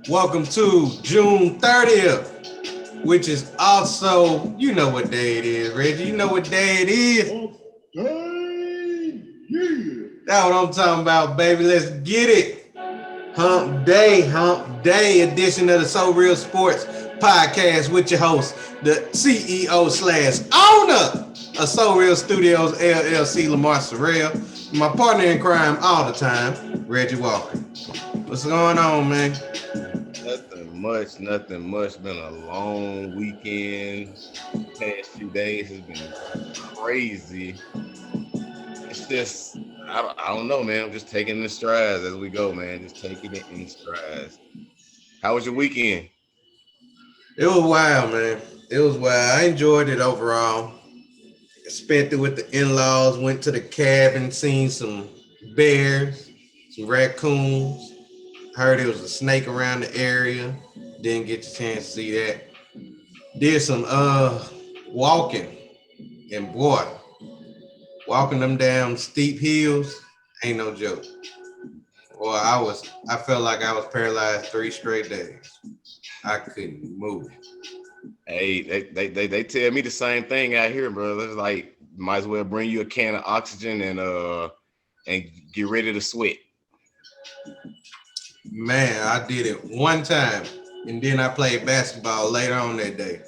Welcome to June 30th, which is also, you know what day it is, Reggie. You know what day it is. That's what I'm talking about, baby. Let's get it. Hump Day edition of the SoReal Sports Podcast with your host, the CEO / owner of SoReal Studios, LLC, Lamar SoReal. My partner in crime all the time, Reggie Walker. What's going on, man? Nothing much. Been a long weekend. Past few days has been crazy. It's just, I don't know, man. I'm just taking it in strides as we go, man. Just taking it in strides. How was your weekend? It was wild, man. It was wild. I enjoyed it overall. Spent it with the in-laws, went to the cabin, seen some bears, some raccoons. Heard there was a snake around the area. Didn't get the chance to see that. Did some walking, and boy, walking them down steep hills ain't no joke. Boy, I felt like I was paralyzed 3 straight days. I couldn't move. Hey, they tell me the same thing out here, brother. It's like might as well bring you a can of oxygen and get ready to sweat. Man, I did it one time, and then I played basketball later on that day.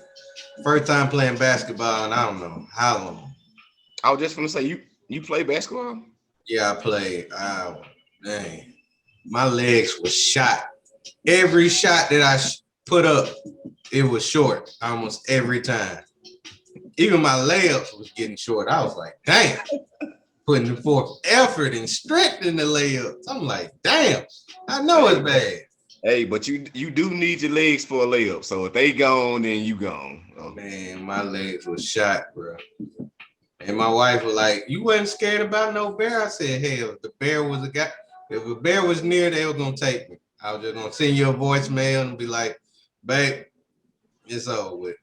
First time playing basketball, and I don't know how long. I was just gonna say you play basketball? Yeah, I played. Dang, my legs were shot. Every shot that I put up, it was short almost every time. Even my layups was getting short. I was like, damn, putting forth effort and strength in the layups. I'm like, damn, I know it's bad. Hey, but you do need your legs for a layup. So if they gone, then you gone. Oh man, my legs were shot, bro. And my wife was like, "You wasn't scared about no bear?" I said, "Hell, if the bear was a guy, if a bear was near, they were gonna take me. I was just gonna send you a voicemail and be like, babe, it's over with.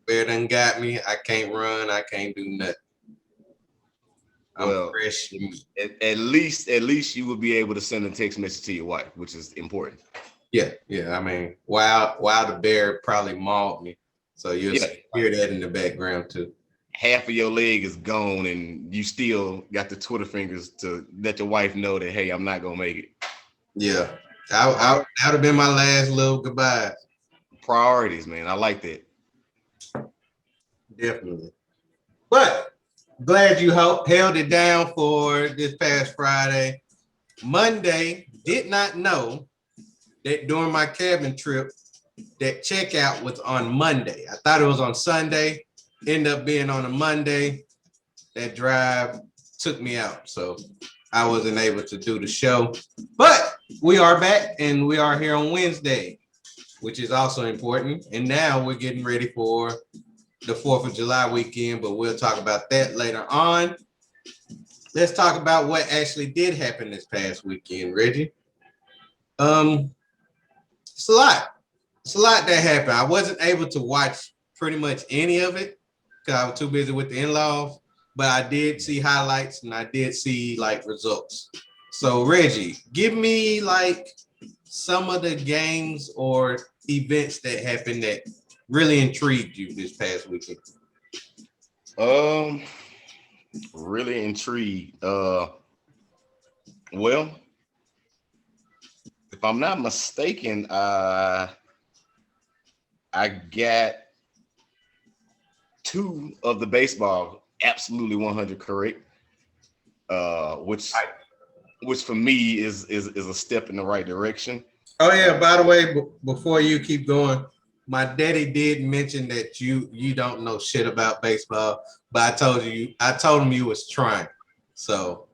Bear done got me. I can't run. I can't do nothing. I'm fresh meat." At least you will be able to send a text message to your wife, which is important. Yeah. I mean, while the bear probably mauled me, so you'll hear that in the background too. Half of your leg is gone, and you still got the Twitter fingers to let your wife know that, hey, I'm not gonna make it. Yeah, that would have been my last little goodbye. Priorities, man. I like that. Definitely. But glad you held it down for this past Friday. Monday, did not know that during my cabin trip, that checkout was on Monday. I thought it was on Sunday. Ended up being on a Monday. That drive took me out, so I wasn't able to do the show. But we are back, and we are here on Wednesday, which is also important. And now we're getting ready for the 4th of July weekend, but we'll talk about that later on. Let's talk about what actually did happen this past weekend, Reggie. It's a lot. It's a lot that happened. I wasn't able to watch pretty much any of it because I was too busy with the in-laws, but I did see highlights and I did see like results. So Reggie, give me like some of the games or events that happened that really intrigued you this past weekend. Really intrigued. Well, if I'm not mistaken, I got 2 of the baseball absolutely 100 correct, which for me is a step in the right direction. Oh yeah, by the way, before you keep going, my daddy did mention that you don't know shit about baseball, but I told him you was trying, so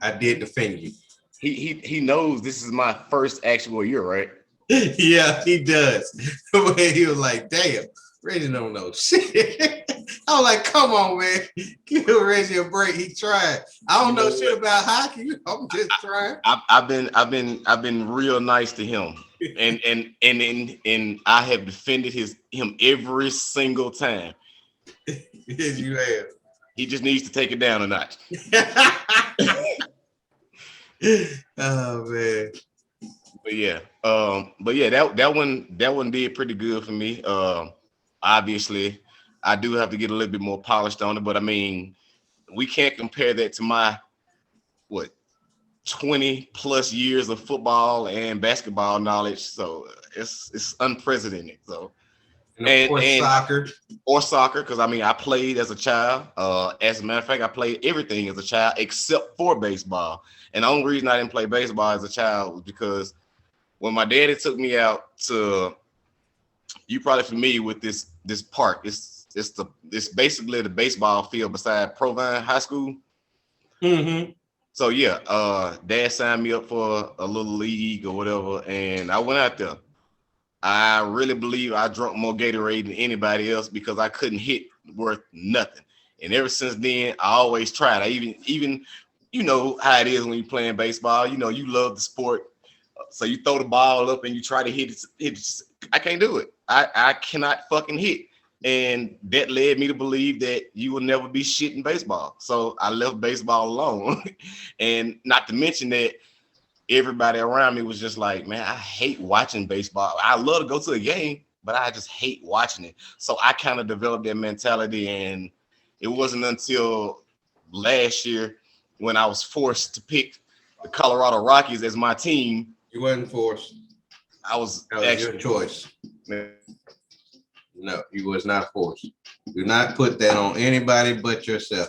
I did defend you. He knows this is my first actual year, right? Yeah, he does. He was like, "Damn, Reggie don't know shit." I was like, "Come on, man, give Reggie a break. He tried. I don't know shit about hockey. I'm just trying." I've been real nice to him, and I have defended him every single time. Yes, you have. He just needs to take it down a notch. Oh man. That one did pretty good for me. Obviously, I do have to get a little bit more polished on it, but I mean, we can't compare that to my what 20 plus years of football and basketball knowledge. So it's unprecedented. So And of and course, and soccer. or soccer, because I mean I played as a child. As a matter of fact, I played everything as a child except for baseball. And the only reason I didn't play baseball as a child was because when my daddy took me out to, you probably familiar with this park. It's basically the baseball field beside Provine High School. Mm-hmm. So yeah, dad signed me up for a little league or whatever, and I went out there. I really believe I drunk more Gatorade than anybody else because I couldn't hit worth nothing. And ever since then, I always tried. I even you know how it is when you're playing baseball. You know, you love the sport. So you throw the ball up and you try to hit it. I can't do it. I cannot fucking hit. And that led me to believe that you will never be shit in baseball. So I left baseball alone. And not to mention that everybody around me was just like, man, I hate watching baseball. I love to go to a game, but I just hate watching it. So I kind of developed that mentality. And it wasn't until last year when I was forced to pick the Colorado Rockies as my team. You wasn't forced. I was That was actually your choice. No, you was not forced. Do not put that on anybody but yourself.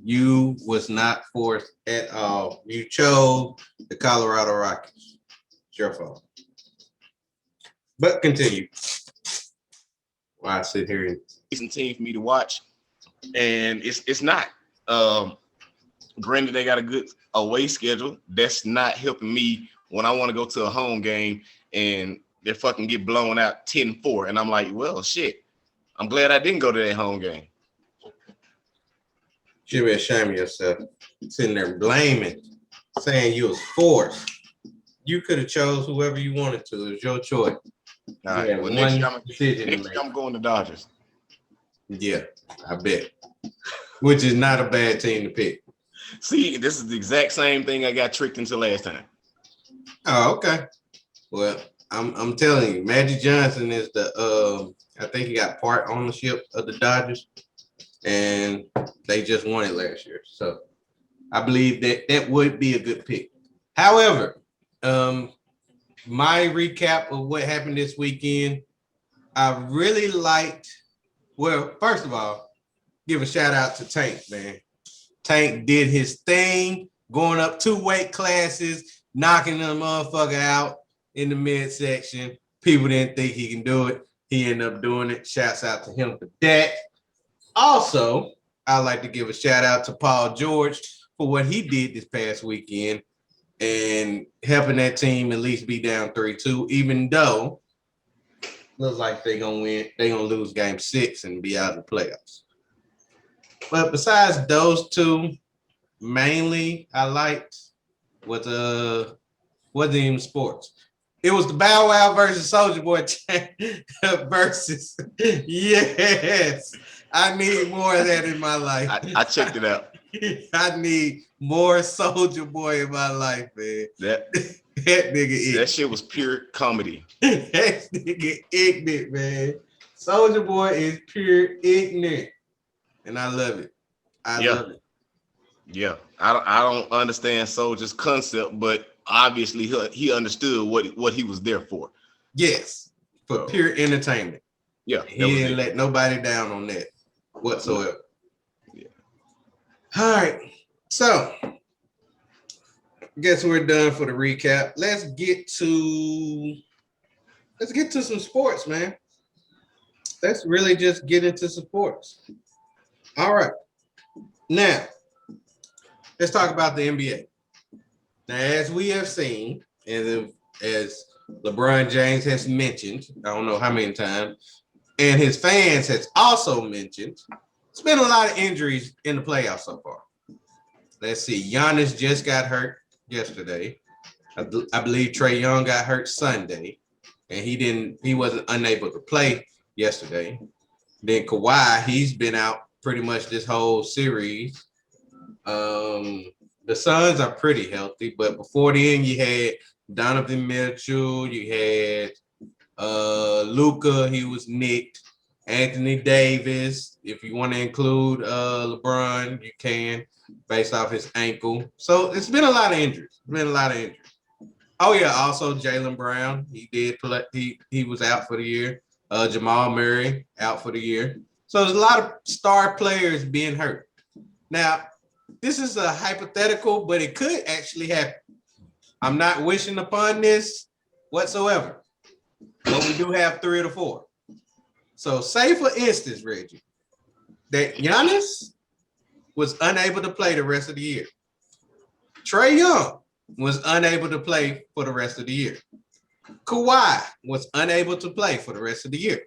You was not forced at all. You chose the Colorado Rockies. It's your fault. But continue. While I sit here and decent team for me to watch, and it's not. Granted, they got a good away schedule. That's not helping me when I want to go to a home game and they fucking get blown out 10-4. And I'm like, well, shit. I'm glad I didn't go to that home game. should be ashamed of yourself. Sitting there blaming, saying you was forced. You could have chose whoever you wanted to. It was your choice. All You right. had Well, one decision to next make. year I'm going to Dodgers. Yeah, I bet. Which is not a bad team to pick. See, this is the exact same thing I got tricked into last time. Oh, okay. Well, I'm telling you, Magic Johnson is the I think he got part ownership of the Dodgers, and they just won it last year. So I believe that would be a good pick. However, my recap of what happened this weekend, I really liked. Well, first of all, give a shout out to Tank, man. Tank did his thing, going up 2 weight classes, knocking the motherfucker out in the midsection. People didn't think he can do it. He ended up doing it. Shouts out to him for that. Also, I'd like to give a shout out to Paul George for what he did this past weekend and helping that team at least be down 3-2, even though looks like they're gonna win, they're gonna lose game 6 and be out of the playoffs. But besides those two, mainly I liked wasn't even sports. It was the Bow Wow versus Soldier Boy versus. Yes, I need more of that in my life. I checked it out. I need more Soldier Boy in my life, man. That nigga, that shit was pure comedy. that nigga ignorant, man. Soldier Boy is pure ignorant, and I love it. I love it. Yeah, I don't understand Soldier's concept, but obviously he understood what he was there for. Yes, for pure entertainment. Yeah, he didn't let nobody down on that whatsoever. Yeah. All right, so I guess we're done for the recap. Let's get to some sports, man. Let's really just get into some sports. All right, now let's talk about the NBA. Now, as we have seen, and as LeBron James has mentioned, I don't know how many times, and his fans has also mentioned, it's been a lot of injuries in the playoffs so far. Let's see, Giannis just got hurt yesterday. I believe Trae Young got hurt Sunday, and he wasn't unable to play yesterday. Then Kawhi, he's been out pretty much this whole series. The Suns are pretty healthy, but before then you had Donovan Mitchell, you had Luca, he was nicked. Anthony Davis, if you want to include LeBron, you can, based off his ankle. So it's been a lot of injuries. Oh yeah, also Jaylen Brown, he did play. He was out for the year. Jamal Murray out for the year. So there's a lot of star players being hurt. Now, this is a hypothetical, but it could actually happen. I'm not wishing upon this whatsoever, but we do have 3 of the 4. So say, for instance, Reggie, that Giannis was unable to play the rest of the year. Trae Young was unable to play for the rest of the year. Kawhi was unable to play for the rest of the year.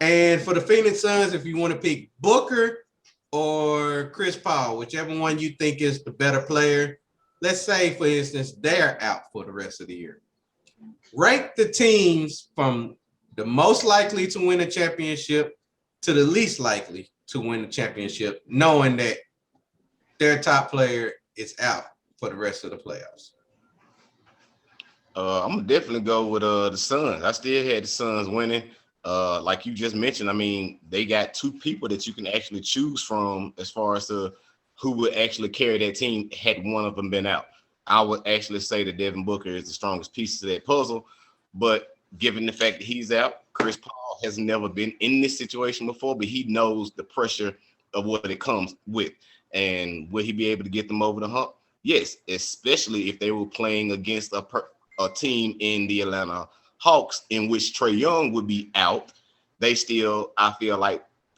And for the Phoenix Suns, if you want to pick Booker or Chris Paul, whichever one you think is the better player, let's say, for instance, they're out for the rest of the year. Rank the teams from the most likely to win a championship to the least likely to win the championship, knowing that their top player is out for the rest of the playoffs. I'm gonna definitely go with the Suns. I still had the Suns winning. Like you just mentioned, I mean, they got 2 people that you can actually choose from as far as who would actually carry that team had one of them been out. I would actually say that Devin Booker is the strongest piece of that puzzle, but given the fact that he's out, Chris Paul has never been in this situation before, but he knows the pressure of what it comes with. And will he be able to get them over the hump? Yes, especially if they were playing against a team in the Atlanta Hawks in which Trae Young would be out. They still, I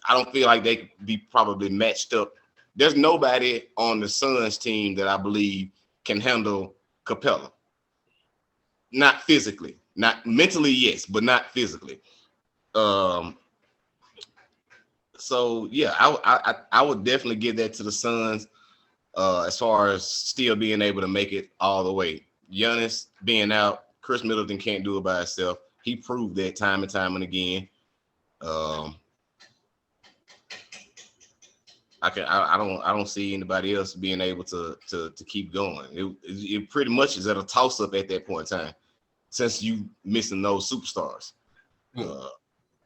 don't feel like they could be probably matched up. There's nobody on the Suns team that I believe can handle Capella. Not physically. Not mentally, yes, but not physically. So yeah, I would definitely give that to the Suns as far as still being able to make it all the way. Giannis being out, Chris Middleton can't do it by himself. He proved that time and time and again. I don't see anybody else being able to keep going. It pretty much is at a toss up at that point in time, since you missing those superstars.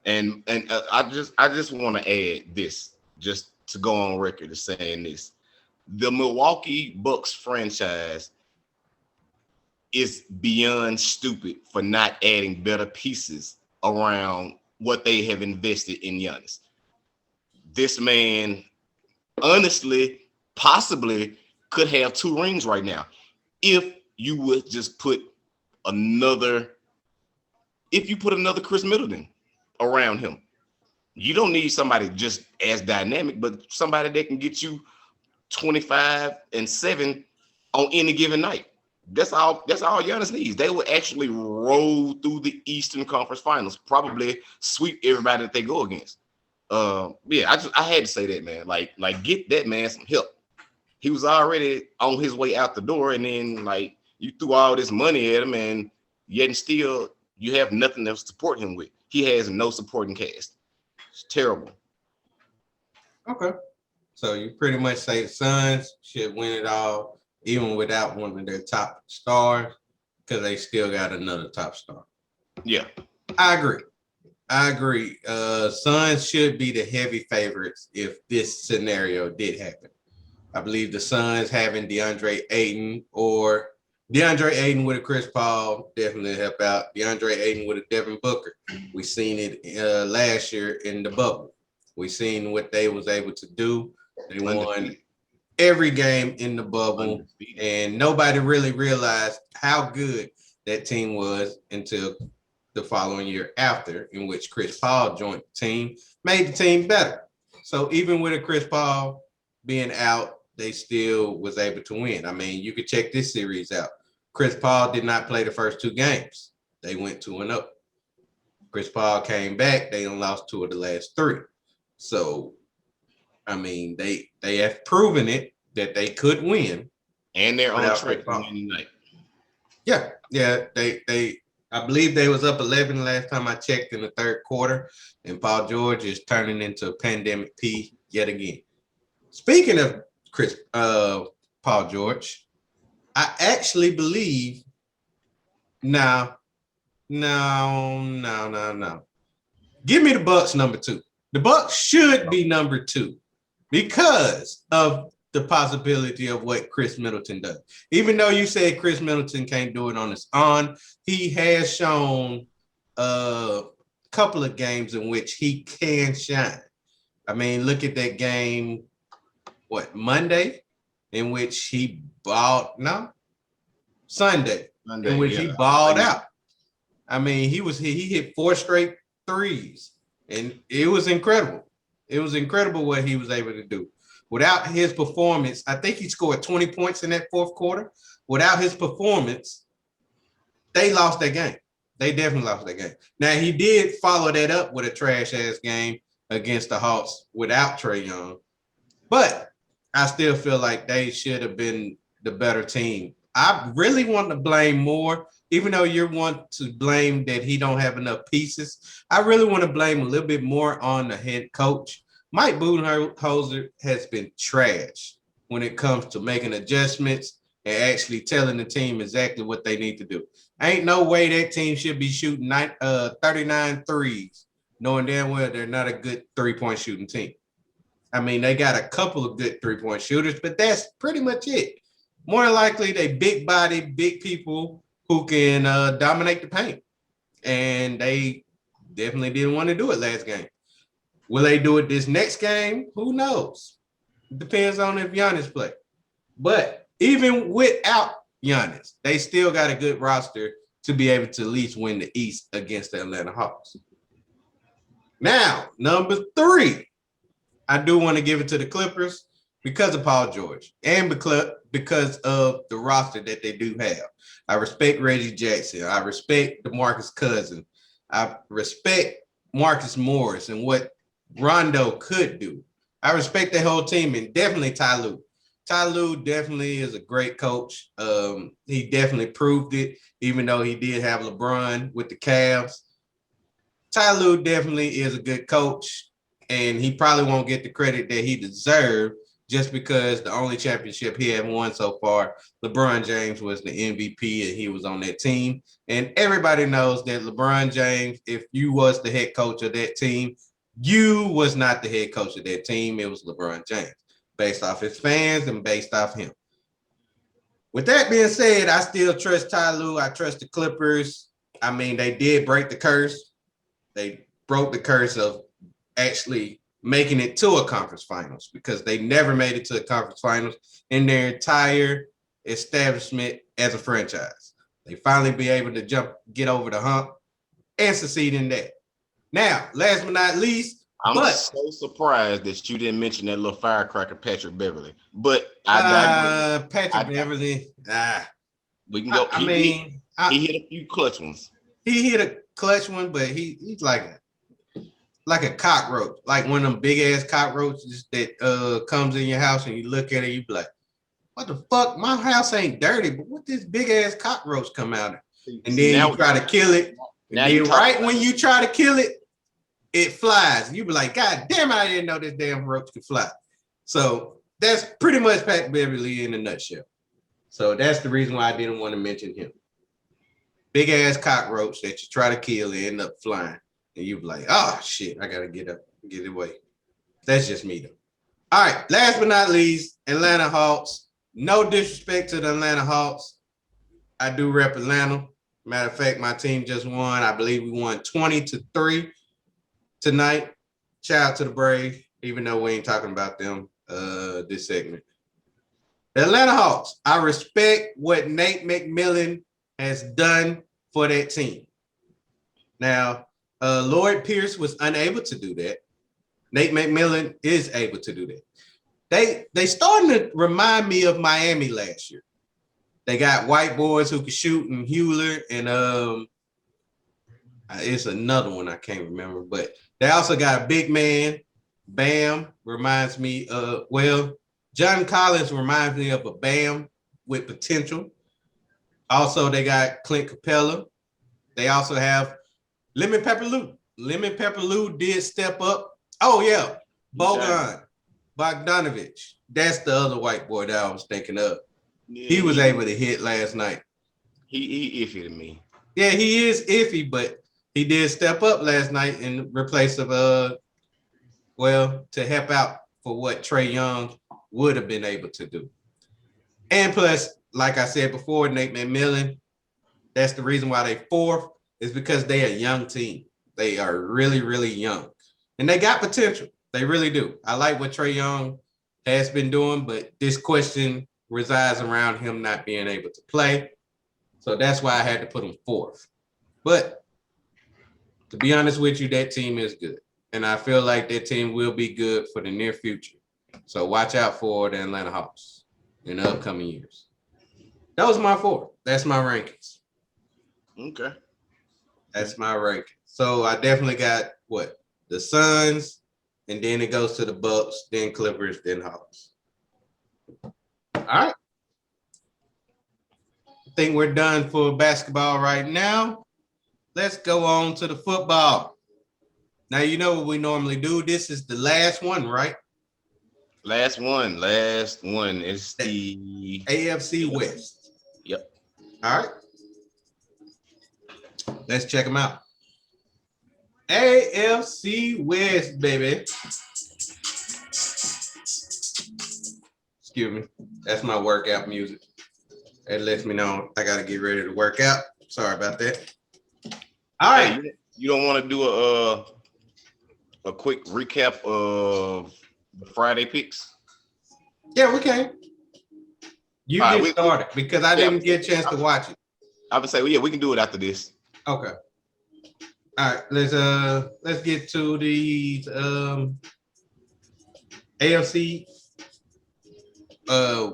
And I just want to add this, just to go on record as saying this: the Milwaukee Bucks franchise is beyond stupid for not adding better pieces around what they have invested in Giannis. This man, honestly, possibly could have 2 rings right now if you would just put another Chris Middleton around him. You don't need somebody just as dynamic, but somebody that can get you 25 and 7 on any given night. That's all Giannis needs. They will actually roll through the Eastern Conference Finals, probably sweep everybody that they go against. Yeah, I had to say that, man. Like get that man some help. He was already on his way out the door, and then like you threw all this money at him, and yet and still you have nothing to support him with. He has no supporting cast. It's terrible. Okay. So you pretty much say the Suns should win it all, even without one of their top stars, because they still got another top star. Yeah. I agree. Suns should be the heavy favorites if this scenario did happen. I believe the Suns having DeAndre Ayton with a Chris Paul definitely help out. DeAndre Ayton with a Devin Booker. We seen it last year in the bubble. We seen what they was able to do. They won every game in the bubble, and nobody really realized how good that team was until the following year after, in which Chris Paul joined the team, made the team better. So even with a Chris Paul being out, they still was able to win. I mean, you could check this series out. Chris Paul did not play the first 2 games. They went 2-0. Chris Paul came back. They lost 2 of the last 3. So, I mean, they have proven it that they could win. And they're on track to win tonight. Yeah. I believe they was up 11 last time I checked in the 3rd quarter, and Paul George is turning into a pandemic P yet again. Speaking of Paul George. I actually believe no. Give me the Bucks number 2. The Bucks should be number 2 because of the possibility of what Chris Middleton does. Even though you said Chris Middleton can't do it on his own, he has shown a couple of games in which he can shine. I mean, look at that game, Monday, in which he Sunday, in which he balled out. I mean, he hit 4 straight threes, and it was incredible. It was incredible what he was able to do. Without his performance, I think he scored 20 points in that fourth quarter. Without his performance, they lost that game. They definitely lost that game. Now, he did follow that up with a trash-ass game against the Hawks without Trae Young, but I still feel like they should have been the better team. I really want to blame more, even though you want to blame that he don't have enough pieces. I really want to blame a little bit more on the head coach. Mike Budenholzer has been trash when it comes to making adjustments and actually telling the team exactly what they need to do. Ain't no way that team should be shooting 39 threes, knowing damn well they're not a good three-point shooting team. I mean, they got a couple of good three-point shooters, but that's pretty much it. More than likely, they big body, big people who can dominate the paint. And they definitely didn't want to do it last game. Will they do it this next game? Who knows? It depends on if Giannis play. But even without Giannis, they still got a good roster to be able to at least win the East against the Atlanta Hawks. Now, number 3, I do want to give it to the Clippers because of Paul George and because of the roster that they do have. I respect Reggie Jackson. I respect DeMarcus Cousins. I respect Marcus Morris and what Rondo could do. I respect the whole team and definitely Ty Lue. Ty Lue definitely is a great coach. He definitely proved it, even though he did have LeBron with the Cavs. Ty Lue definitely is a good coach, and he probably won't get the credit that he deserved just because the only championship he had won so far, LeBron James was the MVP and he was on that team. And everybody knows that LeBron James, if you was the head coach of that team, you was not the head coach of that team. It was LeBron James, based off his fans and based off him. With that being said, I still trust Ty Lue. I trust the Clippers. I mean, they did break the curse. They broke the curse of actually making it to a conference finals because they never made it to a conference finals in their entire establishment as a franchise. They finally be able to get over the hump and succeed in that. Now, last but not least, I'm so surprised that you didn't mention that little firecracker, Patrick Beverly. But I Patrick Beverly. We can go. He hit a few clutch ones. He hit a clutch one, but he's like a cockroach, like one of them big ass cockroaches that comes in your house and you look at it, you be like, what the fuck? My house ain't dirty, but what this big ass cockroach come out of? And then you try to kill it. And then right when you try to kill it, it flies. And you be like, God damn it, I didn't know this damn roach could fly. So that's pretty much Pat Beverly in a nutshell. So that's the reason why I didn't want to mention him. Big ass cockroach that you try to kill and end up flying. And you be like, oh shit, I gotta get up, get away. That's just me though. All right, last but not least, Atlanta Hawks. No disrespect to the Atlanta Hawks. I do rep Atlanta. Matter of fact, my team just won. I believe we won 20-3 tonight. Shout out to the Braves, even though we ain't talking about them this segment. The Atlanta Hawks. I respect what Nate McMillan has done for that team. Now, Lloyd Pierce was unable to do that. Nate McMillan is able to do that. They starting to remind me of Miami last year. They got white boys who can shoot and Hewler and it's another one I can't remember, but they also got a big man. Bam reminds me of, John Collins reminds me of a Bam with potential. Also, they got Clint Capella. They also have Lemon Pepper Lou. Lemon Pepper Lou did step up. Oh, yeah. Bogdanovich That's the other white boy that I was thinking of. Yeah, He was able to hit last night. He iffy to me. Yeah, he is iffy, but he did step up last night in replace of to help out for what Trae Young would have been able to do. And plus, like I said before, Nate McMillan, that's the reason why they fourth, is because they're a young team. They are really, really young. And they got potential. They really do. I like what Trae Young has been doing, but this question resides around him not being able to play. So that's why I had to put him fourth. But to be honest with you, that team is good. And I feel like that team will be good for the near future. So watch out for the Atlanta Hawks in the upcoming years. That was my four. That's my rankings. Okay. That's my ranking. So I definitely got what? The Suns, and then it goes to the Bucks, then Clippers, then Hawks. All right. I think we're done for basketball right now. Let's go on to the football. Now, you know what we normally do. This is the last one, right? Last one. It's the AFC West. Yep. All right. Let's check them out. AFC West, baby. Excuse me. That's my workout music. It lets me know I got to get ready to work out. Sorry about that. All right. Hey, you don't want to do a quick recap of the Friday picks? Yeah, we can. You All get right, started because I didn't get a chance to watch it. I would say, well, yeah, we can do it after this. Okay. All right, let's get to the AFC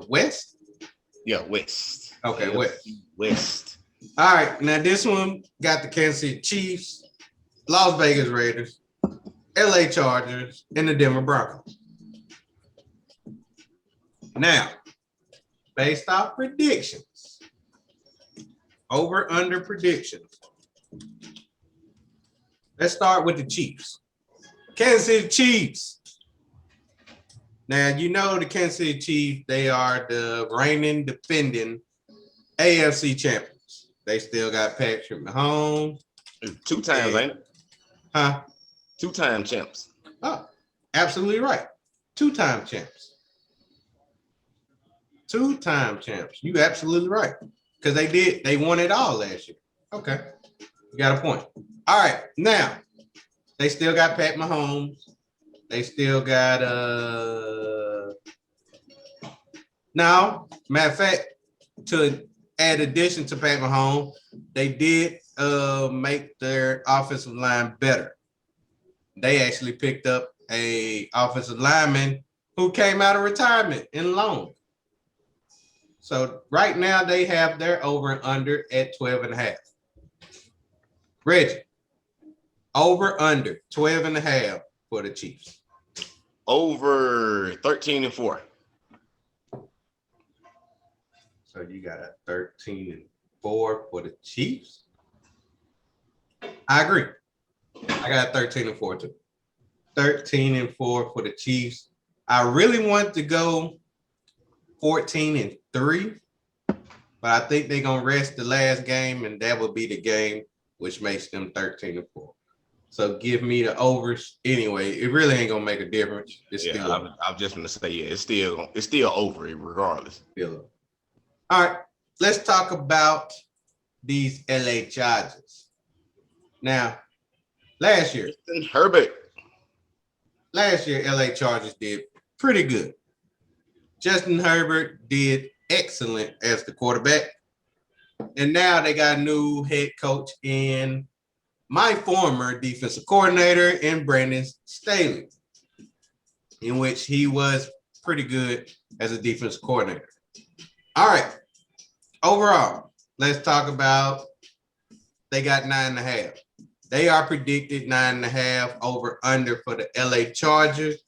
West. Yeah, West. Okay, AFC West. All right, now this one got the Kansas City Chiefs, Las Vegas Raiders, LA Chargers, and the Denver Broncos. Now, based off predictions, over under predictions. Let's start with the Chiefs. Kansas City Chiefs. Now, you know the Kansas City Chiefs, they are the reigning, defending AFC champions. They still got Patrick Mahomes. 2 times, ain't it? Huh? 2-time champs. Oh, absolutely right. 2-time champs. 2-time champs. You absolutely right. Because they won it all last year. Okay. You got a point. All right. Now, they still got Pat Mahomes. They still got now, matter of fact, to add addition to Pat Mahomes, they did make their offensive line better. They actually picked up a offensive lineman who came out of retirement in loan. So right now they have their over and under at 12.5. Reggie, over under 12.5 for the Chiefs. Over 13-4. So you got a 13-4 for the Chiefs. I agree. I got 13-4 too. 13-4 for the Chiefs. I really want to go 14-3, but I think they're gonna rest the last game, and that will be the game which makes them 13-4. So give me the overs anyway. It really ain't gonna make a difference. It's still I'm just gonna say, yeah, it's still over it regardless. All right, let's talk about these LA Chargers. Now, last year, LA Chargers did pretty good. Justin Herbert did excellent as the quarterback. And now they got a new head coach in my former defensive coordinator in Brandon Staley, in which he was pretty good as a defensive coordinator. All right. Overall, let's talk about they got 9.5. They are predicted 9.5 over under for the LA Chargers.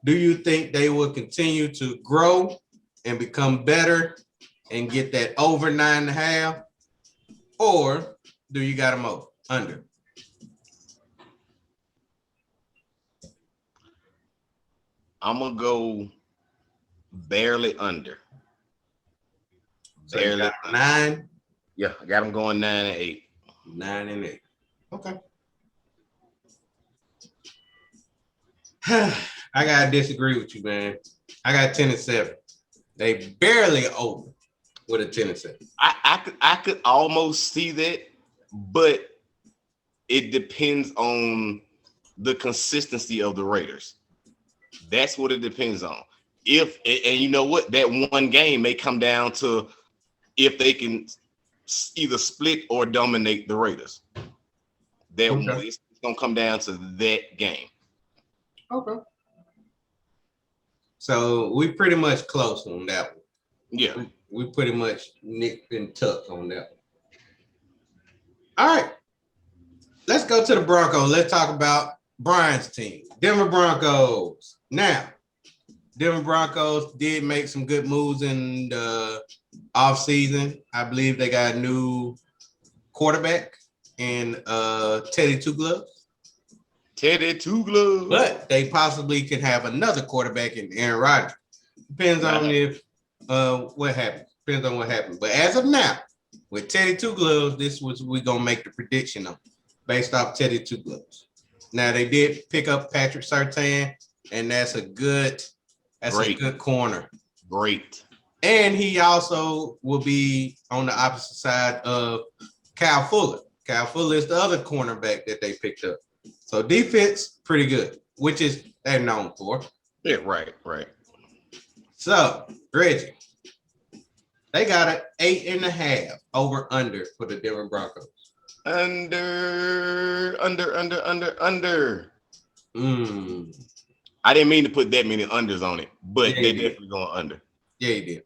Do you think they will continue to grow and become better and get that over 9.5? Or do you got them over under? I'm gonna go barely under. So you got 9. Yeah, I got them going 9 and 8. 9 and 8. Okay. I gotta disagree with you, man. I got 10 and 7. They barely over with a 10 and 7. I could almost see that, but it depends on the consistency of the Raiders. That's what it depends on. And you know what, that one game may come down to if they can either split or dominate the Raiders. It's gonna come down to that game. Okay. So we pretty much close on that one. Yeah. We pretty much nicked and tucked on that one. All right. Let's go to the Broncos. Let's talk about Brian's team, Denver Broncos. Now, Denver Broncos did make some good moves in the offseason. I believe they got a new quarterback in Teddy Two Gloves. Teddy Two Gloves. But they possibly could have another quarterback in Aaron Rodgers. Depends on what happens. Depends on what happens. But as of now, with Teddy Two Gloves, this was we're gonna make the prediction on based off Teddy Two Gloves. Now they did pick up Patrick Surtain, and that's a good corner. Great. And he also will be on the opposite side of Kyle Fuller. Kyle Fuller is the other cornerback that they picked up. So defense, pretty good, which is they're known for. Yeah, right. So, Reggie, they got an 8.5 over under for the Denver Broncos. Under. I didn't mean to put that many unders on it, but they're definitely going under. Yeah, you did.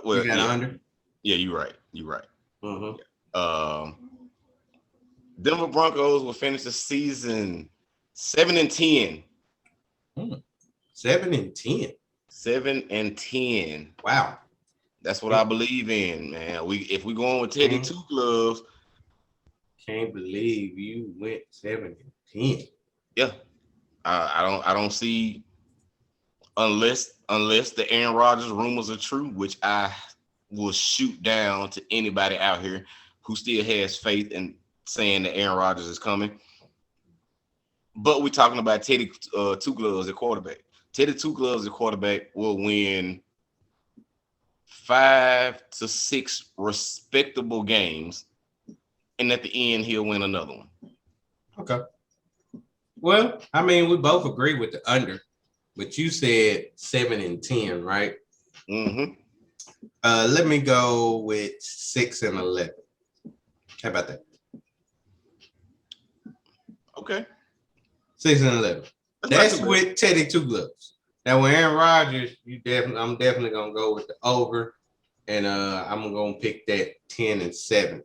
Well, you got under? Yeah, you're right. Mm-hmm. Denver Broncos will finish the season 7 and 10. 7 and 10. 7 and 10. Wow. That's what I believe in, man. If we going with Teddy Two Gloves. Can't believe you went 7 and 10. Yeah. I don't see unless the Aaron Rodgers rumors are true, which I will shoot down to anybody out here who still has faith in saying that Aaron Rodgers is coming. But we're talking about Teddy Two Gloves at quarterback. Teddy Two Gloves at quarterback will win 5 to 6 respectable games, and at the end, he'll win another one. Okay. Well, I mean, we both agree with the under, but you said 7 and 10, right? Mm-hmm. Let me go with 6 and 11. How about that? Okay. 6 and 11. That's with Teddy Two Gloves. Now with Aaron Rodgers, I'm definitely gonna go with the over, and I'm gonna pick that 10 and 7.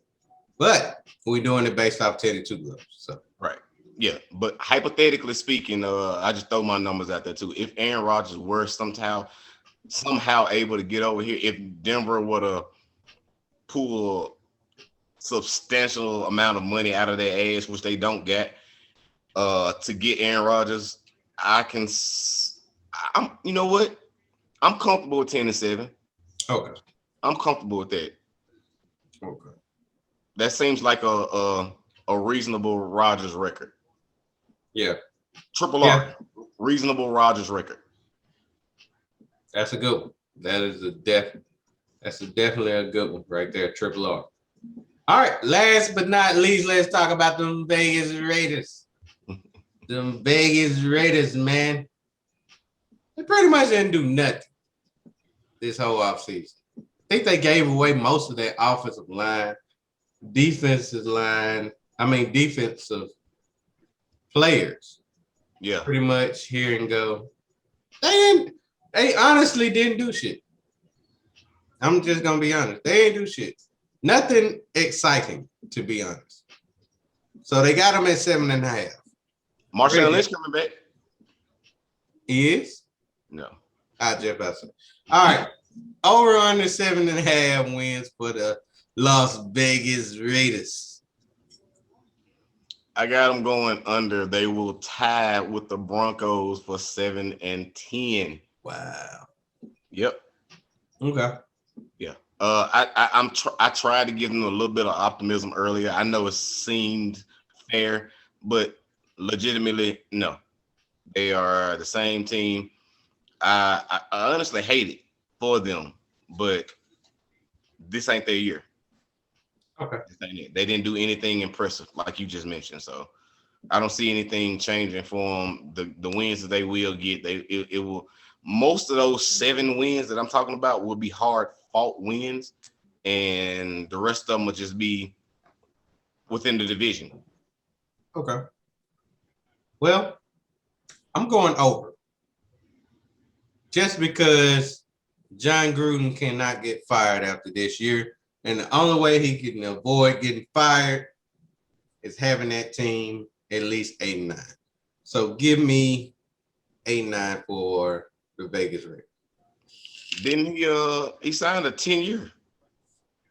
But we're doing it based off Teddy Two Gloves. So right. Yeah, but hypothetically speaking, I just throw my numbers out there too. If Aaron Rodgers were somehow able to get over here, if Denver were to pull substantial amount of money out of their ass, which they don't get, to get Aaron Rodgers, you know what? I'm comfortable with 10 and 7. Okay. I'm comfortable with that. Okay. That seems like a reasonable Rodgers record. Yeah. Triple R. Reasonable Rodgers record. That's a good one. That's definitely a good one right there. Triple R. All right. Last but not least, let's talk about them Vegas Raiders. Them Vegas Raiders, man. They pretty much didn't do nothing this whole offseason. I think they gave away most of their offensive line, defensive players. Yeah. Pretty much here and go. They honestly didn't do shit. I'm just gonna be honest. They didn't do shit. Nothing exciting, to be honest. So they got them at 7.5. Marshawn Lynch coming back. He is? No. I just about to say. All right. Over under 7.5 wins for the Las Vegas Raiders. I got them going under. They will tie with the Broncos for 7 and 10. Wow. Yep. Okay. Yeah. I tried to give them a little bit of optimism earlier. I know it seemed fair, but legitimately, no. They are the same team. I honestly hate it for them, but this ain't their year. Okay. This ain't it. They didn't do anything impressive, like you just mentioned. So I don't see anything changing for them. The wins that they will get, it will. Most of those 7 wins that I'm talking about will be hard fought wins, and the rest of them will just be within the division. Okay. Well, I'm going over just because John Gruden cannot get fired after this year. And the only way he can avoid getting fired is having that team at least 8-9. So give me 8-9 for the Vegas Raiders. Didn't he signed a 10-year?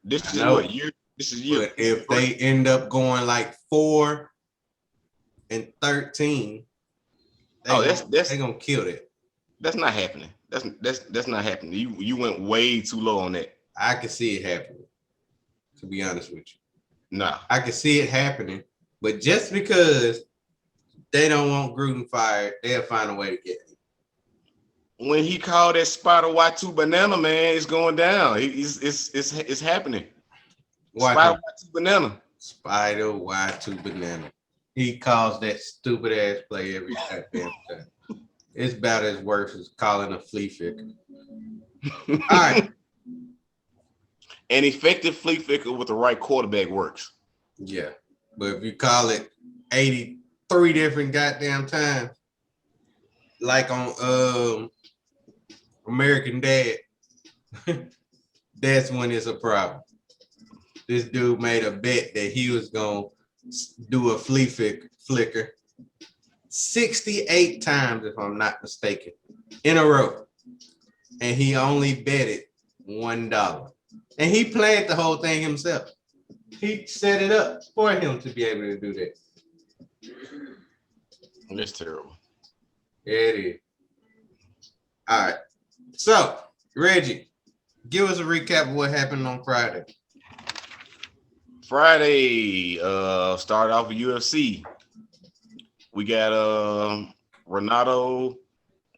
This is what year? This is year. But if they end up going like 4-13, they're gonna kill that. That's not happening. That's not happening. You went way too low on that. I can see it happening, to be honest with you. Nah. I can see it happening, but just because they don't want Gruden fired, they'll find a way to get him. When he called that Spider Y2 banana, man, it's going down. It's happening. Spider Y2 banana. Spider Y2 banana. He calls that stupid ass play every goddamn time. It's about as worse as calling a flea flicker. All right. An effective flea flicker with the right quarterback works. Yeah. But if you call it 83 different goddamn times, like on American Dad, that's when it's a problem. This dude made a bet that he was going to do a flea flicker 68 times, if I'm not mistaken, in a row. And he only betted $1. And he planned the whole thing himself. He set it up for him to be able to do that. That's terrible. It is. All right. So, Reggie, give us a recap of what happened on Friday. Friday, started off with UFC. We got Renato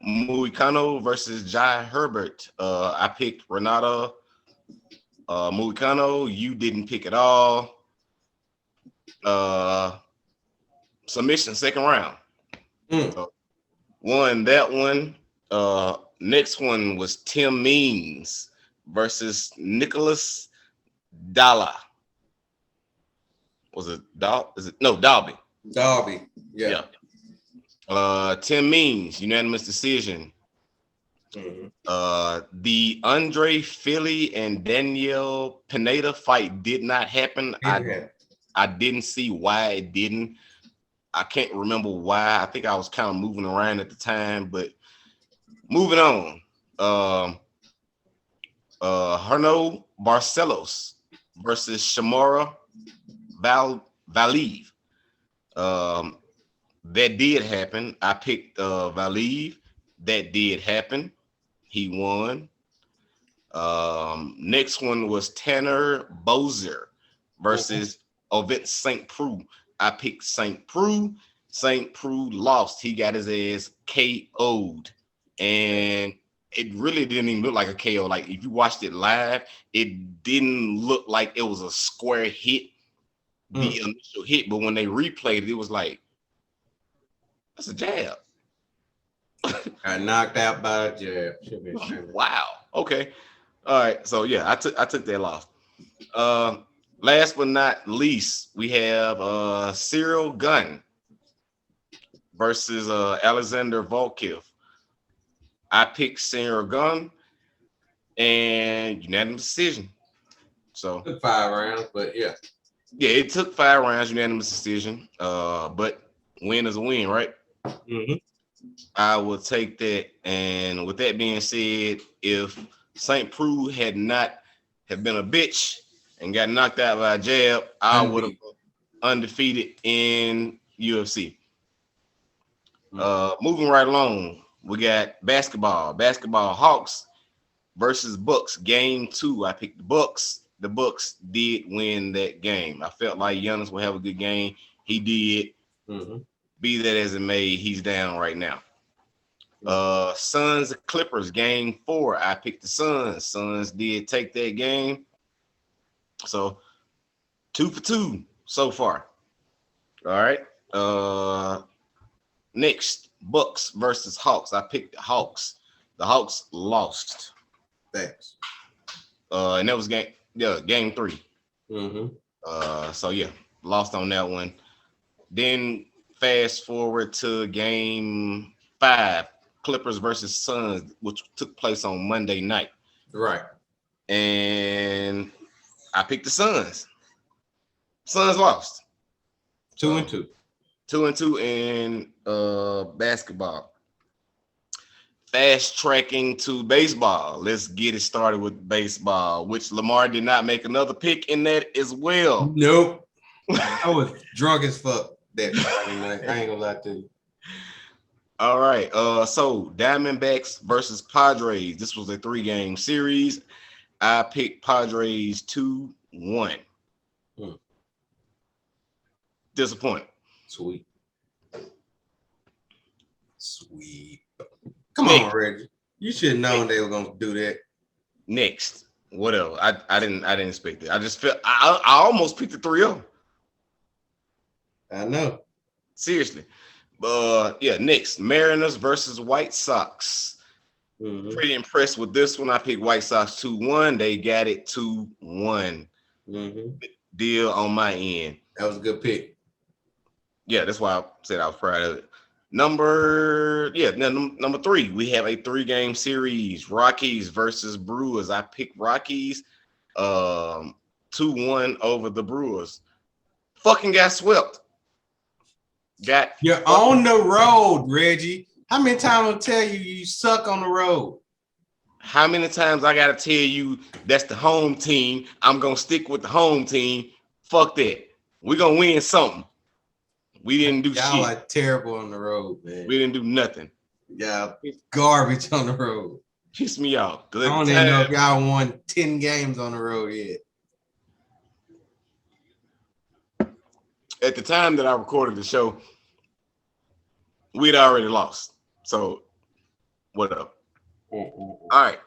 Moicano versus Jai Herbert. I picked Renato Moicano. You didn't pick at all. Submission, second round. So, won that one. Next one was Tim Means versus Nicholas Dalla. Was it Dal? Is it no Dalby? Dalby. Yeah. Tim Means, unanimous decision. The Andre Philly and Danielle Pineda fight did not happen. I didn't see why it didn't. I can't remember why. I think I was kind of moving around at the time, but moving on. Herno Barcelos versus Shamora Valieve. That did happen. I picked Valieve. That did happen. He won. Next one was Tanner Bozer versus Ovet St. Preux. I picked St. Preux. St. Preux lost. He got his ass KO'd. And it really didn't even look like a KO. Like if you watched it live, it didn't look like it was a square hit, the initial hit. But when they replayed it, it was like, that's a jab. Got knocked out by a jab. Wow. Okay. All right. So yeah, I took that loss. Last but not least, we have SoReal Gunn versus Alexander Volkov. I picked SoReal Gunn and unanimous decision. So took 5 rounds, but yeah. Yeah, it took 5 rounds, unanimous decision. But win is a win, right? Mm-hmm. I will take that. And with that being said, if St. Preux had not have been a bitch and got knocked out by a jab, I would have been undefeated in UFC. Moving right along, we got basketball. Basketball Hawks versus Bucks, game 2. I picked the Bucks. The Bucks did win that game. I felt like Giannis would have a good game. He did. Mm-hmm. Be that as it may, he's down right now. Suns Clippers, game 4. I picked the Suns. Suns did take that game. So 2 for 2 so far. All right. Next, Bucks versus Hawks. I picked the Hawks. The Hawks lost. Thanks. And that was game 3. Mm-hmm. So yeah, lost on that one. Then fast forward to game 5, Clippers versus Suns, which took place on Monday night. Right. And I picked the Suns. Suns lost. 2-2. 2-2 in basketball. Fast tracking to baseball. Let's get it started with baseball, which Lamar did not make another pick in that as well. Nope. I was drunk as fuck that Friday night. I ain't gonna lie to you. All right. So Diamondbacks versus Padres. This was a 3-game series. I picked Padres 2-1. Disappointed. Sweet. Come on, Reggie. You should have known they were gonna do that. Next. Whatever. I didn't expect it. I just felt I almost picked the 3-0. I know. Seriously. Yeah, next. Mariners versus White Sox. Mm-hmm. Pretty impressed with this one. I picked White Sox 2-1. They got it 2-1. Mm-hmm. Deal on my end. That was a good pick. Yeah, that's why I said I was proud of it. Number 3, we have a 3-game series. Rockies versus Brewers. I picked Rockies 2-1 over the Brewers. Fucking got swept. You're on the road, Reggie. How many times I'll tell you you suck on the road? How many times I gotta tell you that's the home team? I'm gonna stick with the home team. Fuck that. We're gonna win something. We didn't do Y'all shit. are terrible on the road, man. We didn't do nothing. Y'all garbage on the road. Piss me off. I don't even know if y'all won 10 games on the road yet. At the time that I recorded the show, we'd already lost. So, what up? All right.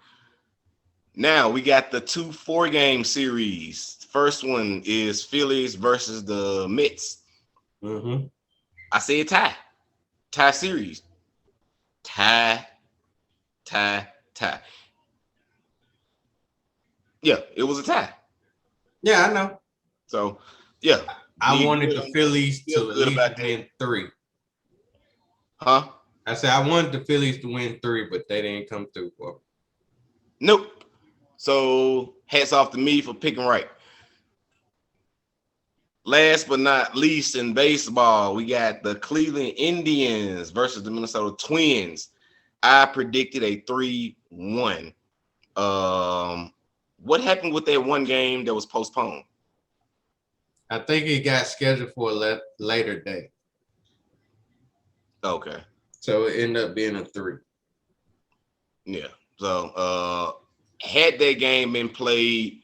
Now we got the 2 4-game series. First one is Phillies versus the Mets. Mm-hmm. I say tie. Tie series. Tie. Yeah, it was a tie. Yeah, I know. So, yeah. I wanted the Phillies to at least win 3. Huh? I said I wanted the Phillies to win 3, but they didn't come through for me. Nope. So, hats off to me for picking right. Last but not least in baseball, we got the Cleveland Indians versus the Minnesota Twins. I predicted a 3-1. What happened with that one game that was postponed? I think it got scheduled for a later day. Okay. So it ended up being a 3. Yeah. So had that game been played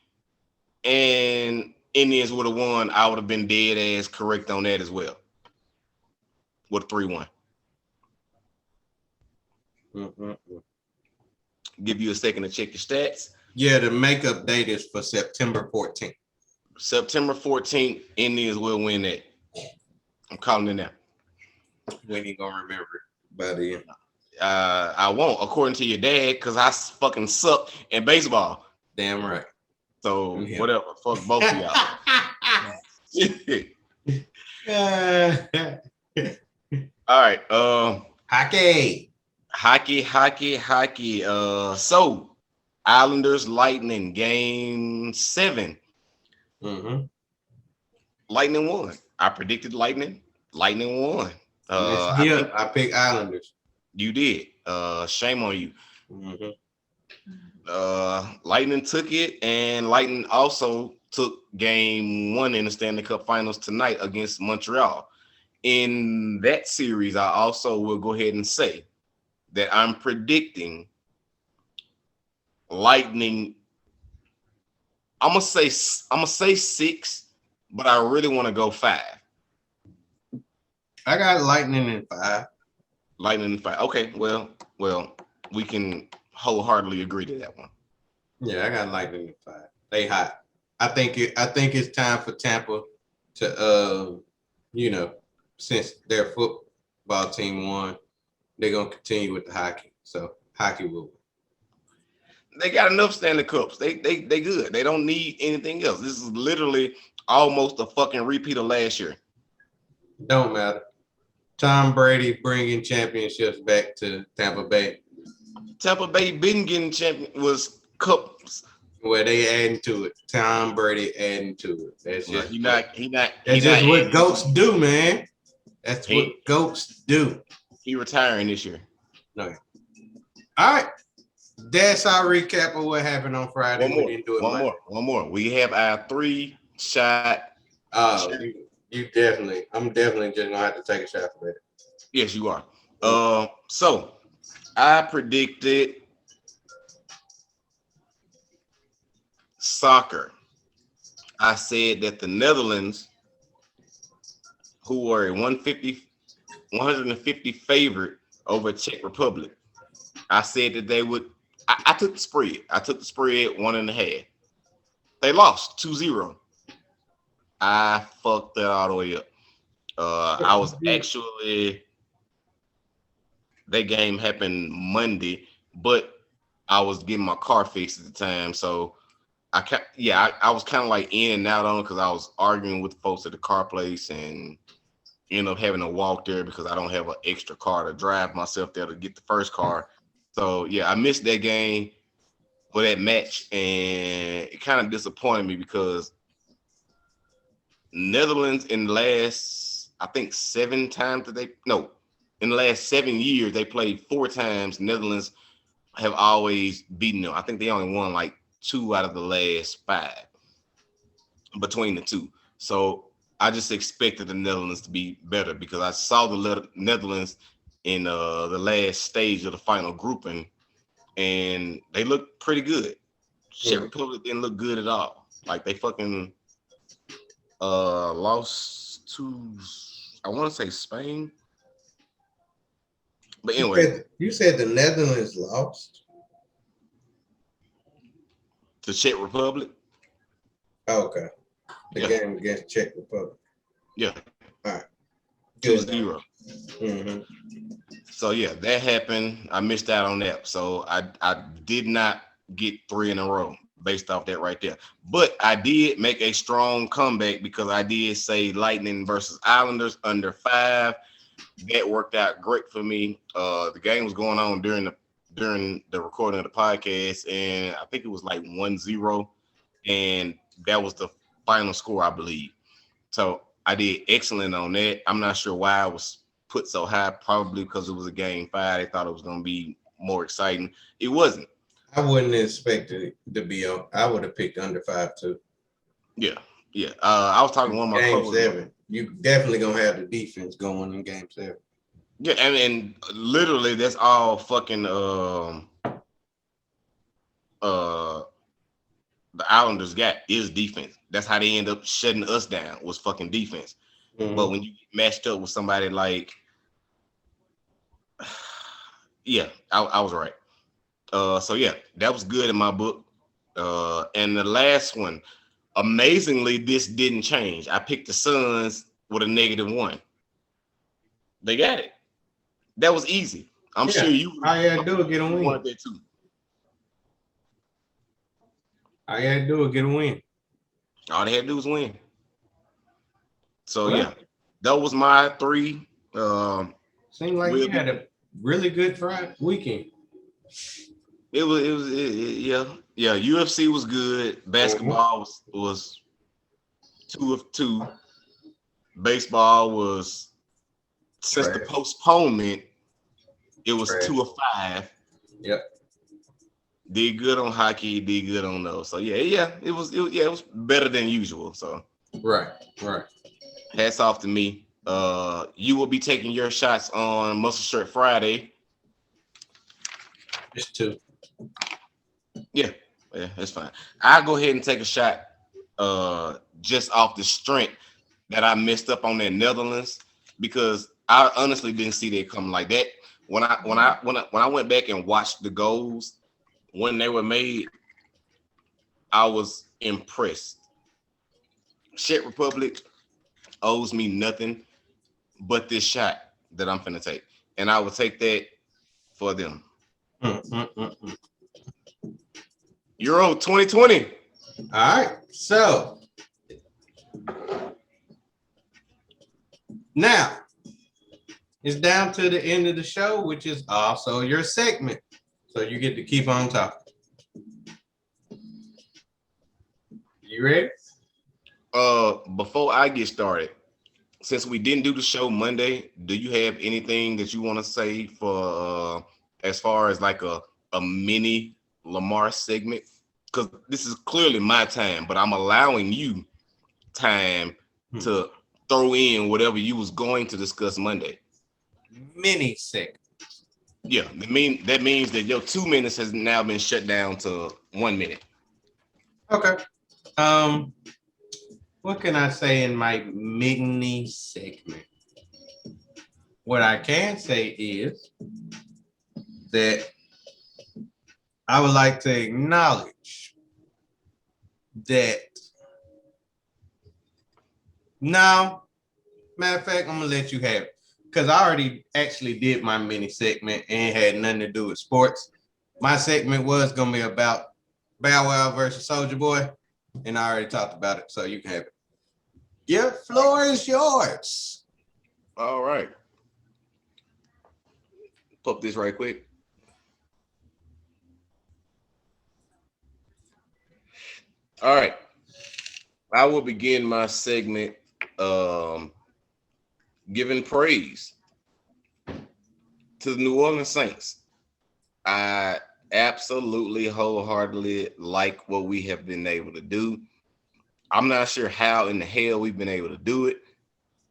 and Indians would have won, I would have been dead ass correct on that as well. With a 3-1. Give you a second to check your stats. Yeah, the makeup date is for September 14th. September 14th, Indians will win that. I'm calling it now. When you gonna remember it by the end? I won't, according to your dad, because I fucking suck in baseball. Damn right. So whatever, fuck both of y'all. All right. Hockey. So Islanders Lightning game 7. Mm-hmm. Lightning won. I predicted Lightning. Lightning won. I picked Islanders. You did. Shame on you. Mm-hmm. Lightning took it, and Lightning also took game 1 in the Stanley Cup Finals tonight against Montreal. In that series, I also will go ahead and say that I'm predicting Lightning. I'm gonna say 6, but I really want to go 5. I got Lightning in 5. Lightning in 5. Okay, well, we can wholeheartely agree to that one. Yeah, I got Lightning in 5. They hot. I think it's time for Tampa to since their football team won, they're gonna continue with the hockey. So hockey will. They got enough Stanley Cups. They good. They don't need anything else. This is literally almost a fucking repeat of last year. Don't matter. Tom Brady bringing championships back to Tampa Bay. Tampa Bay been getting was cups. Where they adding to it. Tom Brady adding to it. That's just That's just what goats do, man. That's what goats do. He retiring this year. No. All right. That's our recap of what happened on Friday. One more. We have our 3-shot. You definitely. I'm definitely just gonna have to take a shot for that. Yes, you are. So I predicted soccer. I said that the Netherlands, who were a 150 favorite over Czech Republic, I said that they would. I took the spread. I took the spread 1.5. They lost 2-0. I fucked that all the way up. I was actually, that game happened Monday, but I was getting my car fixed at the time, so I was kind of like in and out on it because I was arguing with the folks at the car place and ended up having to walk there because I don't have an extra car to drive myself there to get the first car. So yeah, I missed that game for that match, and it kind of disappointed me because Netherlands in the last, I think 7 times in the last 7 years they played 4 times. Netherlands have always beaten them. I think they only won like 2 out of the last 5 between the two. So I just expected the Netherlands to be better because I saw the Netherlands in the last stage of the final grouping, and they looked pretty good. Czech Republic didn't look good at all. Like they fucking lost to, I want to say Spain. But anyway. You said the Netherlands lost? To Czech Republic. Oh, okay. The game against Czech Republic. Yeah. All right. 2-0. Mm-hmm. So yeah, that happened. I missed out on that. So I did not get 3 in a row based off that right there. But I did make a strong comeback because I did say Lightning versus Islanders under 5. That worked out great for me. The game was going on during the recording of the podcast, and I think it was like 1-0, and that was the final score, I believe. So I did excellent on that. I'm not sure why I was put so high, probably because it was a game 5. They thought it was going to be more exciting. It wasn't. I wouldn't expect it to be on. I would have picked under 5 too. Yeah. I was talking to one of my Game 7. You definitely gonna have the defense going in game 7. Yeah, and literally that's all fucking the Islanders got is defense. That's how they end up shutting us down, was fucking defense. Mm-hmm. But when you matched up with somebody like, yeah, I was right. So yeah, that was good in my book. And the last one, amazingly, this didn't change. I picked the Suns with a -1. They got it. That was easy. I'm sure you. All you had to do is get a win. Wanted that too. All you had to do is get a win. All they had to do was win. So yeah, that was my 3. Seemed like you had a really good Friday weekend. It was yeah. UFC was good. Basketball was 2 of 2. Baseball was, since the postponement, it was 2 of 5. Yep. Did good on hockey, did good on those. So it was better than usual. So right. Hats off to me. You will be taking your shots on Muscle Shirt Friday. Just 2. Yeah, yeah, that's fine. I'll go ahead and take a shot just off the strength that I messed up on that Netherlands because I honestly didn't see that coming like that. When I went back and watched the goals when they were made, I was impressed. Czech Republic owes me nothing but this shot that I'm finna take, and I will take that for them. Mm, mm, mm, mm. Euro 2020. All right. So now it's down to the end of the show, which is also your segment. So you get to keep on talking. You ready? Before I get started, since we didn't do the show Monday, do you have anything that you want to say for as far as like a mini Lamar segment? Because this is clearly my time, but I'm allowing you time to throw in whatever you was going to discuss Monday. Mini segment. Yeah, that means that your 2 minutes has now been shut down to 1 minute. Okay. What can I say in my mini segment? What I can say is that I would like to acknowledge that. No, matter of fact, I'm gonna let you have it because I already actually did my mini segment and had nothing to do with sports. My segment was gonna be about Bow Wow versus Soldier Boy, and I already talked about it, so you can have it. Your floor is yours. All right. Pop this right quick. All right. I will begin my segment giving praise to the New Orleans Saints. I absolutely wholeheartedly like what we have been able to do. I'm not sure how in the hell we've been able to do it,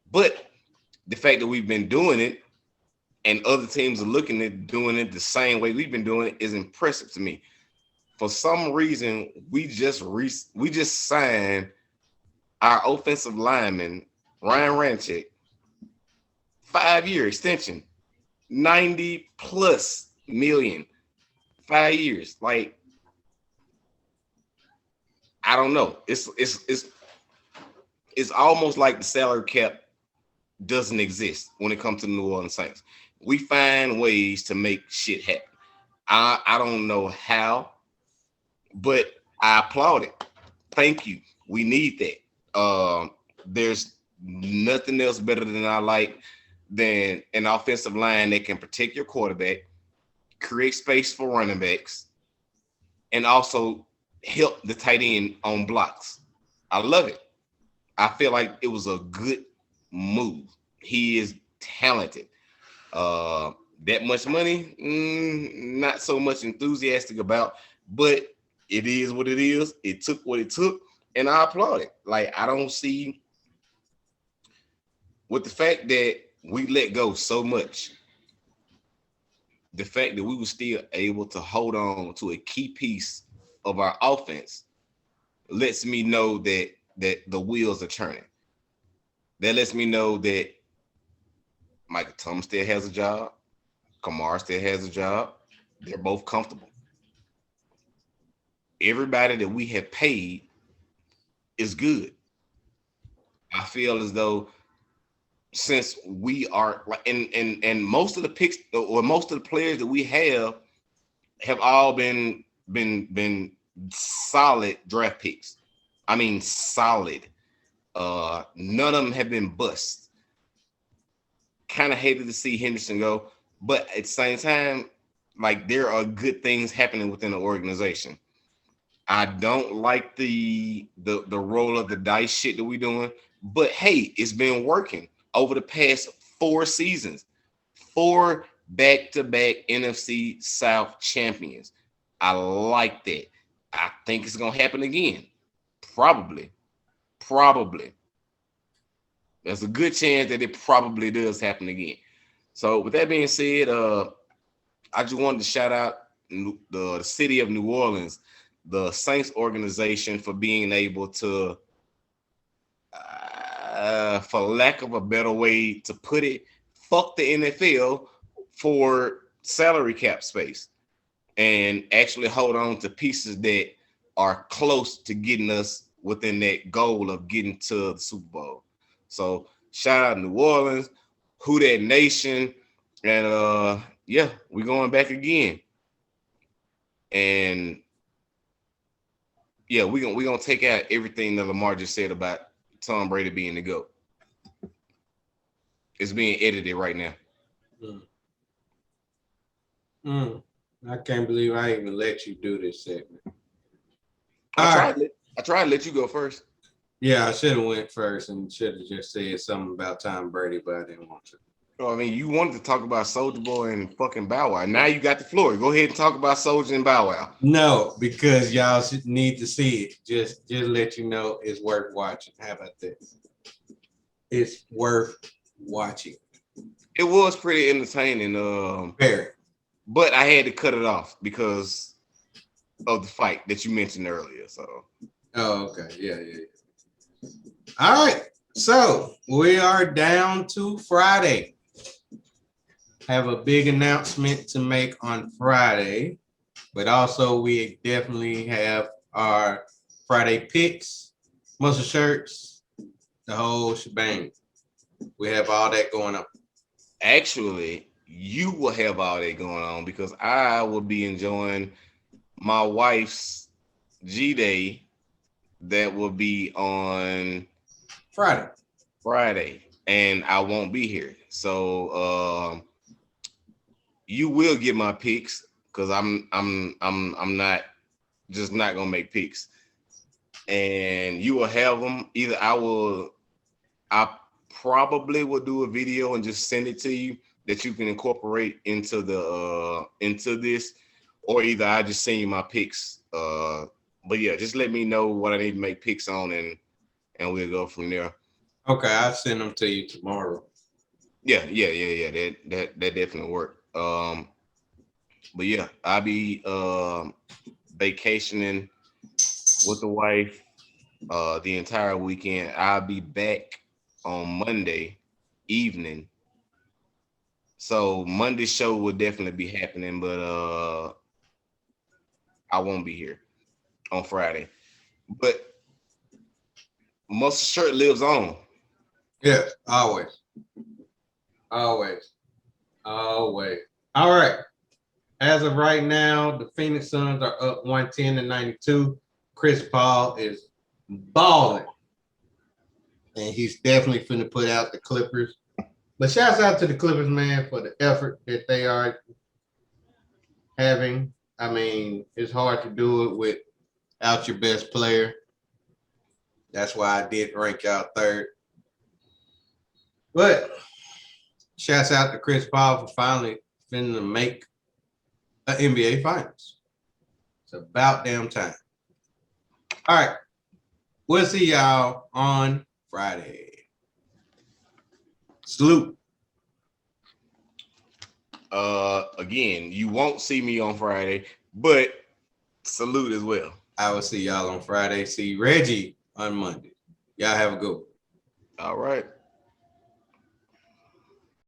but the fact that we've been doing it and other teams are looking at doing it the same way we've been doing it is impressive to me. For some reason, we just signed our offensive lineman Ryan Ranchek 5-year extension, 90 plus million, 5 years. Like, I don't know. It's almost like the salary cap doesn't exist when it comes to the New Orleans Saints. We find ways to make shit happen. I don't know how, but I applaud it. Thank you. We need that. There's nothing else better than I like than an offensive line that can protect your quarterback, create space for running backs, and also help the tight end on blocks. I love it. I feel like it was a good move. He is talented. That much money, not so much enthusiastic about, but it is what it is. It took what it took, and I applaud it. Like, I don't see with the fact that we let go so much, the fact that we were still able to hold on to a key piece of our offense lets me know that the wheels are turning. That lets me know that Michael Thomas still has a job. Kamara still has a job. They're both comfortable. Everybody that we have paid is good. I feel as though since we are like and most of the picks or most of the players that we have all been solid draft picks. I mean solid. None of them have been bust. Kind of hated to see Henderson go, but at the same time, like, there are good things happening within the organization. I don't like the roll of the dice shit that we're doing, but hey, it's been working over the past 4 seasons. 4 back-to-back NFC South champions. I like that. I think it's gonna happen again. Probably. There's a good chance that it probably does happen again. So with that being said, I just wanted to shout out the city of New Orleans, the Saints organization, for being able to, for lack of a better way to put it, fuck the NFL for salary cap space and actually hold on to pieces that are close to getting us within that goal of getting to the Super Bowl. So shout out New Orleans, Who That Nation, and yeah, we're going back again. And yeah, we're gonna take out everything that Lamar just said about Tom Brady being the GOAT. It's being edited right now. I can't believe I even let you do this segment. I tried to let you go first. Yeah, I should have went first and should have just said something about Tom Brady, but I didn't want to. I mean, you wanted to talk about Soulja Boy and fucking Bow Wow. Now you got the floor. Go ahead and talk about Soulja and Bow Wow. No, because y'all need to see it. Just let you know it's worth watching. How about this? It's worth watching. It was pretty entertaining. Very. But I had to cut it off because of the fight that you mentioned earlier. So. Oh, okay. Yeah. All right. So we are down to Friday. Have a big announcement to make on Friday, but also we definitely have our Friday picks, muscle shirts, the whole shebang. We have all that going on. Actually, you will have all that going on because I will be enjoying my wife's G-Day that will be on Friday, and I won't be here. So you will get my picks because I'm not gonna make picks, and you will have them. Either I probably will do a video and just send it to you that you can incorporate into the into this, or either I just send you my picks. But yeah, just let me know what I need to make picks on, and we'll go from there. Okay, I'll send them to you tomorrow. Yeah. That definitely worked. But yeah, I'll be vacationing with the wife the entire weekend. I'll be back on Monday evening. So Monday's show will definitely be happening, but I won't be here on Friday. But Muscle Shirt lives on. Yes, always. All right. As of right now, the Phoenix Suns are up 110-92. Chris Paul is balling. And he's definitely finna put out the Clippers. But shouts out to the Clippers, man, for the effort that they are having. I mean, it's hard to do it without your best player. That's why I did rank out third. But shouts out to Chris Paul for finally finna make an NBA Finals. It's about damn time. All right. We'll see y'all on Friday. Salute. Again, you won't see me on Friday, but salute as well. I will see y'all on Friday. See Reggie on Monday. Y'all have a good one. All right.